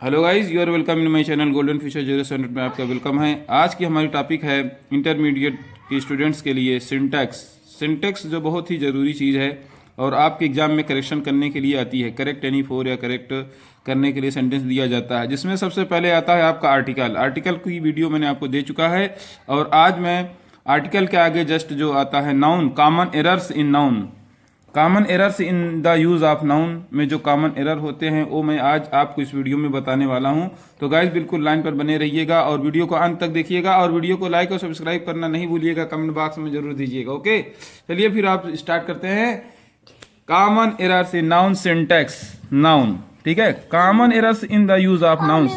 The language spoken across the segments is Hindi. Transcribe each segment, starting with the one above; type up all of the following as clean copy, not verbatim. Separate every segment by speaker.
Speaker 1: Hello guys, you are welcome in my channel golden future 07 में आपका वेलकम है। आज की हमारी टॉपिक है इंटरमीडिएट के स्टूडेंट्स के लिए सिंटैक्स। सिंटैक्स जो बहुत ही ज़रूरी चीज़ है और आपके एग्जाम में करेक्शन करने के लिए आती है। करेक्ट एनी फोर या करेक्ट करने के लिए सेंटेंस दिया जाता है, जिसमें सबसे पहले आता है आपका आर्टिकल। आर्टिकल की वीडियो मैंने आपको दे चुका है और आज मैं आर्टिकल के आगे जस्ट जो आता है noun, common errors in noun, common errors in the use of noun में जो कॉमन एरर होते हैं वो मैं आज आपको इस वीडियो में बताने वाला हूं। तो गाइस बिल्कुल लाइन पर बने रहिएगा और वीडियो को अंत तक देखिएगा और वीडियो को लाइक और सब्सक्राइब करना नहीं भूलिएगा, कमेंट बॉक्स में जरूर दीजिएगा। ओके, चलिए फिर आप स्टार्ट करते हैं। Common errors in noun syntax, noun, ठीक है। Common errors in the use of nouns,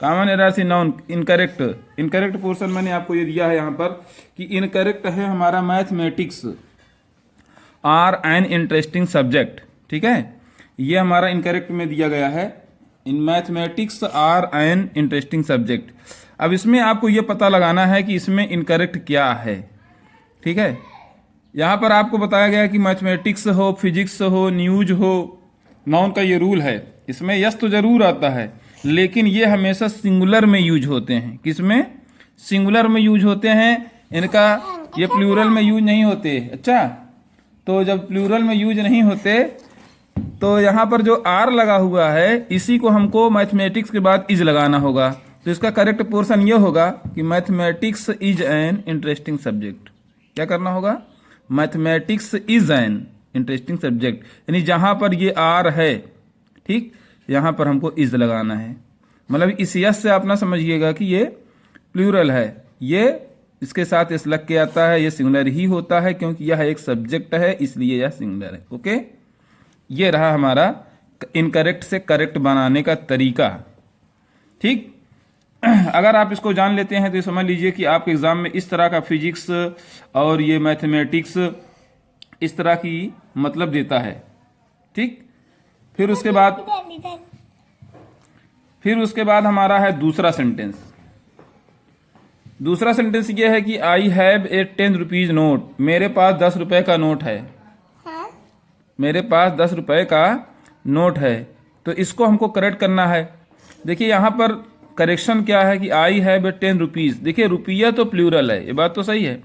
Speaker 1: common errors in noun. Incorrect, incorrect portion मैंने आपको ये दिया है यहाँ पर कि इनकरेक्ट है हमारा mathematics are an interesting subject, ठीक है। ये हमारा इनकरेक्ट में दिया गया है, इन mathematics are an interesting subject. अब इसमें आपको ये पता लगाना है कि इसमें इनकरेक्ट क्या है, ठीक है। यहाँ पर आपको बताया गया है कि मैथमेटिक्स हो, फिजिक्स हो, न्यूज हो, नाउन का ये रूल है। इसमें यस तो जरूर आता है, लेकिन ये हमेशा सिंगुलर में यूज होते हैं। किसमें? सिंगुलर में यूज होते हैं इनका, ये प्लूरल में यूज नहीं होते। अच्छा, तो जब प्लूरल में यूज नहीं होते तो यहाँ पर जो आर लगा हुआ है इसी को हमको मैथमेटिक्स के बाद इज लगाना होगा। तो इसका करेक्ट पोर्शन ये होगा कि mathematics is an interesting subject. क्या करना होगा? Mathematics is an interesting subject, यानी जहाँ पर ये आर है, ठीक, यहाँ पर हमको इज लगाना है। मतलब इस यस से आप ना समझिएगा कि ये प्लूरल है, ये इसके साथ इस लग के आता है, ये सिंगुलर ही होता है क्योंकि यह एक सब्जेक्ट है, इसलिए यह सिंगुलर है। ओके, ये रहा हमारा इनकरेक्ट से करेक्ट बनाने का तरीका, ठीक। अगर आप इसको जान लेते हैं तो ये समझ लीजिए कि आपके एग्जाम में इस तरह का फिजिक्स और ये मैथमेटिक्स इस तरह की मतलब देता है, ठीक। फिर उसके बाद हमारा है दूसरा सेंटेंस। दूसरा सेंटेंस ये है कि I have a 10 rupees note. मेरे पास 10 रुपए का नोट है। हाँ? मेरे पास 10 रुपए का नोट है, तो इसको हमको करेक्ट करना है। देखिए यहाँ पर करेक्शन क्या है कि आई हैव ए 10 रुपीज। देखिए रुपया तो प्लूरल है, ये बात तो सही है,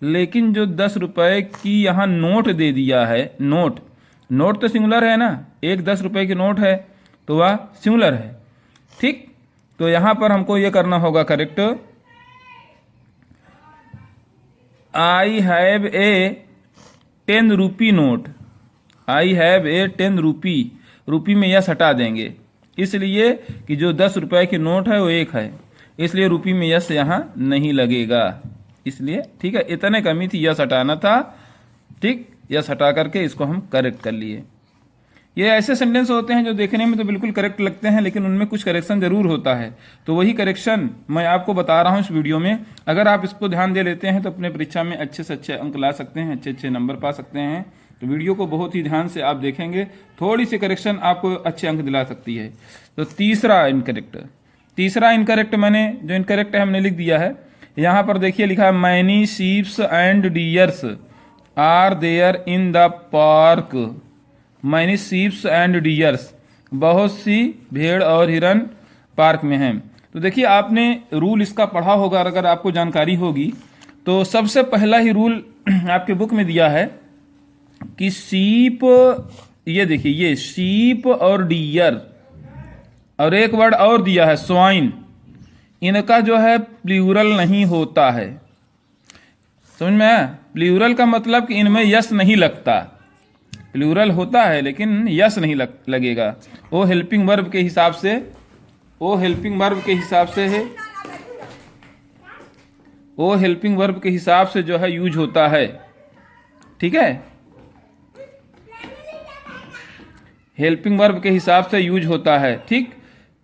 Speaker 1: लेकिन जो 10 रुपए की यहाँ नोट दे दिया है, नोट, नोट तो सिंगुलर है ना, एक 10 रुपए की नोट है तो वह सिंगुलर है, ठीक। तो यहाँ पर हमको ये करना होगा correct, I have a 10 rupee note. I have a 10 रुपी, रुपी में यस हटा देंगे, इसलिए कि जो 10 रुपए की नोट है वो एक है, इसलिए रुपी में यस यहाँ नहीं लगेगा, इसलिए, ठीक है। इतने कमी थी, यस हटाना था, ठीक। यस हटा करके इसको हम करेक्ट कर लिए। ये ऐसे सेंटेंस होते हैं जो देखने में तो बिल्कुल करेक्ट लगते हैं, लेकिन उनमें कुछ करेक्शन जरूर होता है। तो वही करेक्शन मैं आपको बता रहा हूं इस वीडियो में। अगर आप इसको ध्यान दे लेते हैं तो अपने परीक्षा में अच्छे से अच्छे अंक ला सकते हैं, अच्छे अच्छे नंबर पा सकते हैं। तो वीडियो को बहुत ही ध्यान से आप देखेंगे, थोड़ी सी करेक्शन आपको अच्छे अंक दिला सकती है। तो तीसरा इनकरेक्ट मैंने जो इनकरेक्ट है हमने लिख दिया है। यहाँ पर देखिए लिखा है many sheeps and deers are there in the park. Many sheeps and deers, बहुत सी भेड़ और हिरन पार्क में हैं। तो देखिए आपने रूल इसका पढ़ा होगा, अगर आपको जानकारी होगी तो सबसे पहला ही रूल आपके बुक में दिया है कि शीप, ये देखिए ये शीप और डियर, और एक वर्ड और दिया है स्वाइन, इनका जो है प्लूरल नहीं होता है। समझ में आया? प्लूरल का मतलब कि इनमें यस नहीं लगता, प्लूरल होता है लेकिन यस नहीं लगेगा। वो हेल्पिंग वर्ब के हिसाब से, वो हेल्पिंग वर्ब के हिसाब से है, वो हेल्पिंग वर्ब के हिसाब से जो है यूज होता है, ठीक है। हेल्पिंग वर्ब के हिसाब से यूज होता है, ठीक।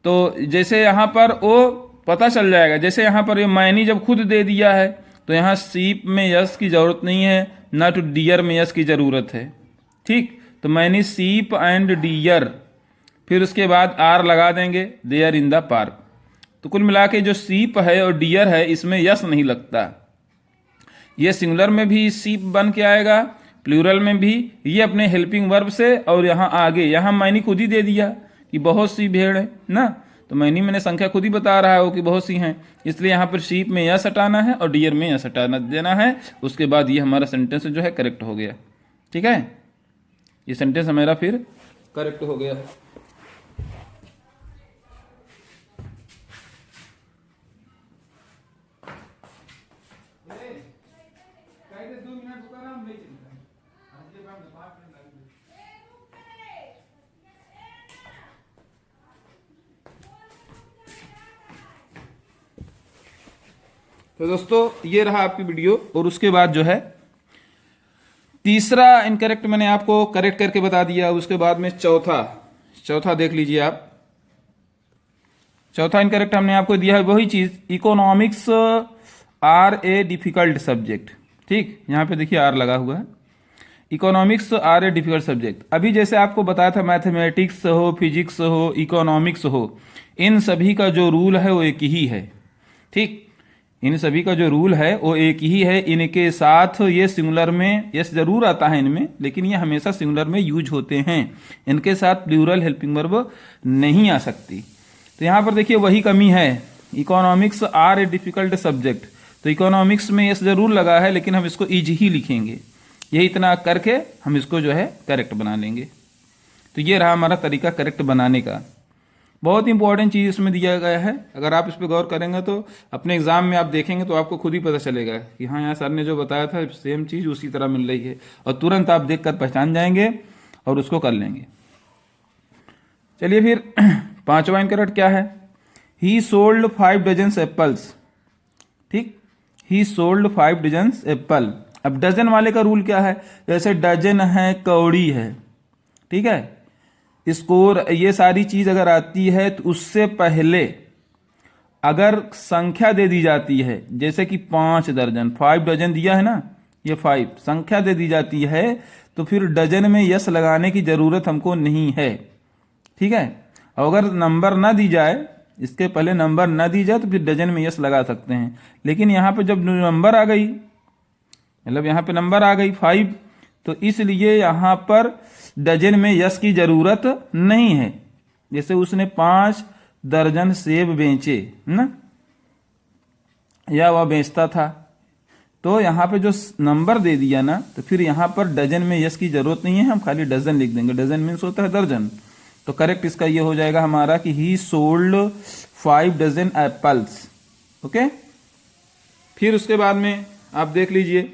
Speaker 1: तो जैसे यहाँ पर वो पता चल जाएगा, जैसे यहाँ पर ये मैनी जब खुद दे दिया है तो यहाँ शीप में यस की जरूरत नहीं है, ना तो डियर में यस की जरूरत है, ठीक। तो मैनी शीप एंड डियर, फिर उसके बाद आर लगा देंगे, देयर इन द पार्क। तो कुल मिला के जो शीप है और डियर है इसमें यस नहीं लगता। ये सिंगुलर में भी शीप बन के आएगा, प्लूरल में भी, ये अपने हेल्पिंग वर्ब से, और यहाँ आगे यहाँ मैनी खुद ही दे दिया कि बहुत सी भेड़ है ना, तो मैंने संख्या खुद ही बता रहा है वो कि बहुत सी हैं, इसलिए यहाँ पर शीप में यस हटाना है और डियर में यस हटाना देना है। उसके बाद ये हमारा सेंटेंस जो है करेक्ट हो गया। ठीक है, ये सेंटेंस हमारा फिर करेक्ट हो गया। तो दोस्तों ये रहा आपकी वीडियो, और उसके बाद जो है तीसरा इनकरेक्ट मैंने आपको करेक्ट करके बता दिया। उसके बाद में चौथा देख लीजिए आप। चौथा इनकरेक्ट हमने आपको दिया है वही चीज, economics are a difficult subject. ठीक, यहां पे देखिए आर लगा हुआ है, economics are a difficult subject. अभी जैसे आपको बताया था मैथमेटिक्स हो, फिजिक्स हो, इकोनॉमिक्स हो, इन सभी का जो रूल है वो एक ही है। ठीक, इन सभी का जो रूल है वो एक ही है। इनके साथ ये सिंगुलर में यस जरूर आता है इनमें, लेकिन ये हमेशा सिंगुलर में यूज होते हैं। इनके साथ प्लूरल हेल्पिंग वर्ब नहीं आ सकती। तो यहाँ पर देखिए वही कमी है, economics are a difficult subject. तो इकोनॉमिक्स में यस जरूर लगा है, लेकिन हम इसको इज ही लिखेंगे। यही इतना करके हम इसको जो है करेक्ट बना लेंगे। तो ये रहा हमारा तरीका करेक्ट बनाने का। बहुत इंपॉर्टेंट चीज़ इसमें दिया गया है, अगर आप इस पर गौर करेंगे तो अपने एग्जाम में आप देखेंगे तो आपको खुद ही पता चलेगा कि हाँ यहाँ सर ने जो बताया था सेम चीज़ उसी तरह मिल रही है, और तुरंत आप देखकर पहचान जाएंगे और उसको कर लेंगे। चलिए फिर पांचवा इनकरेक्ट क्या है, ही सोल्ड 5 डजन एप्पल्स। ठीक, ही सोल्ड 5 डजन एप्पल। अब डजन वाले का रूल क्या है, जैसे डजन है, कौड़ी है, ठीक है, स्कोर, ये सारी चीज अगर आती है तो उससे पहले अगर संख्या दे दी जाती है, जैसे कि 5 दर्जन, 5 डजन दिया है ना, ये 5 संख्या दे दी जाती है, तो फिर डजन में यस लगाने की जरूरत हमको नहीं है। ठीक है, अगर नंबर ना दी जाए, इसके पहले नंबर ना दी जाए तो फिर डजन में यस लगा सकते हैं। लेकिन यहाँ पे जब नंबर आ गई, मतलब यहाँ पे नंबर आ गई 5, तो इसलिए यहाँ पर डजन में यस की जरूरत नहीं है। जैसे उसने 5 दर्जन सेब बेचे ना, या वह बेचता था, तो यहाँ पे जो नंबर दे दिया ना, तो फिर यहाँ पर डजन में यस की जरूरत नहीं है, हम खाली डजन लिख देंगे। डजन मीन्स होता है दर्जन। तो करेक्ट इसका ये हो जाएगा हमारा कि he sold 5 dozen apples. Okay, फिर उसके बाद में आप देख लीजिए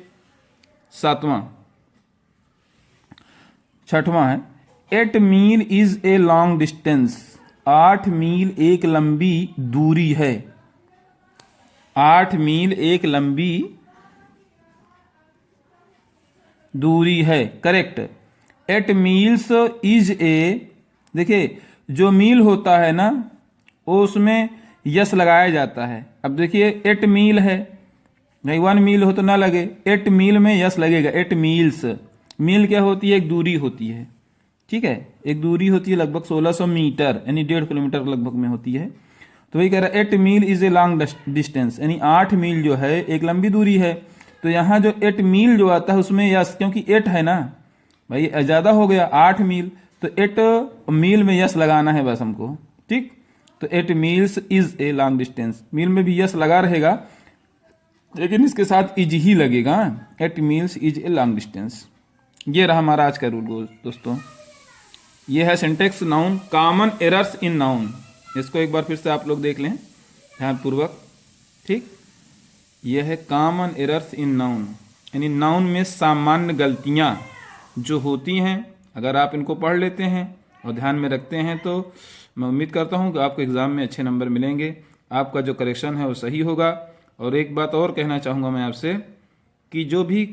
Speaker 1: छठवां है, 8 mile is a long distance. 8 mile एक लंबी दूरी है। 8 मील एक लंबी दूरी है, करेक्ट। 8 मील्स इज ए, देखिए जो मील होता है ना वो उसमें यस लगाया जाता है। अब देखिए 8 मील है, नहीं 1 मील हो तो ना लगे, 8 मील में यस लगेगा। 8 मील्स, मील क्या होती है, एक दूरी होती है। ठीक है, एक दूरी होती है लगभग 1600 मीटर, यानी 1.5 किलोमीटर लगभग में होती है। तो वही कह रहा है 8 mile is a long distance, यानी 8 मील जो है एक लंबी दूरी है। तो यहाँ जो 8 मील जो आता है उसमें यस, क्योंकि 8 है ना भाई, ज्यादा हो गया 8 मील, तो 8 मील में यस लगाना है बस हमको। ठीक, तो 8 miles is a long distance, mile में भी यस लगा रहेगा, लेकिन इसके साथ इज ही लगेगा। 8 miles is a long distance. ये रहा हमारा आज का रूल दोस्तों। ये है syntax noun, common errors in noun. इसको एक बार फिर से आप लोग देख लें ध्यानपूर्वक। ठीक, ये है कॉमन एरर्स इन नाउन, यानी नाउन में सामान्य गलतियां जो होती हैं। अगर आप इनको पढ़ लेते हैं और ध्यान में रखते हैं तो मैं उम्मीद करता हूं कि आपको एग्जाम में अच्छे नंबर मिलेंगे, आपका जो करेक्शन है वो सही होगा। और एक बात और कहना चाहूँगा मैं आपसे कि जो भी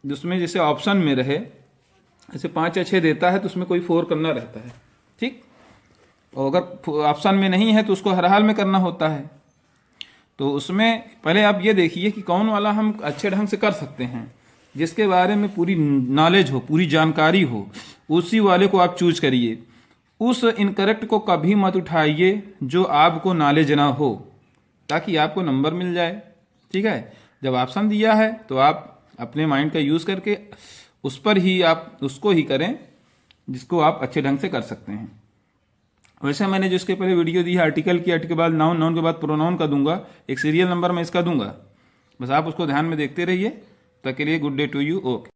Speaker 1: जिसमें जैसे ऑप्शन में रहे, जैसे 5 या 6 देता है तो उसमें कोई 4 करना रहता है। ठीक, और अगर ऑप्शन में नहीं है तो उसको हर हाल में करना होता है। तो उसमें पहले आप ये देखिए कि कौन वाला हम अच्छे ढंग से कर सकते हैं, जिसके बारे में पूरी नॉलेज हो, पूरी जानकारी हो, उसी वाले को आप चूज करिए। उस इनकरेक्ट को कभी मत उठाइए जो आपको नॉलेज ना हो, ताकि आपको नंबर मिल जाए। ठीक है, जब ऑप्शन दिया है तो आप अपने माइंड का यूज़ करके उस पर ही आप उसको ही करें जिसको आप अच्छे ढंग से कर सकते हैं। वैसे मैंने जो इसके पहले वीडियो दी है आर्टिकल की, आर्टिकल के बाद नाउन, नाउन के बाद प्रोनाउन का दूंगा, एक सीरियल नंबर मैं इसका दूंगा, बस आप उसको ध्यान में देखते रहिए। तब के लिए good day to you. Okay.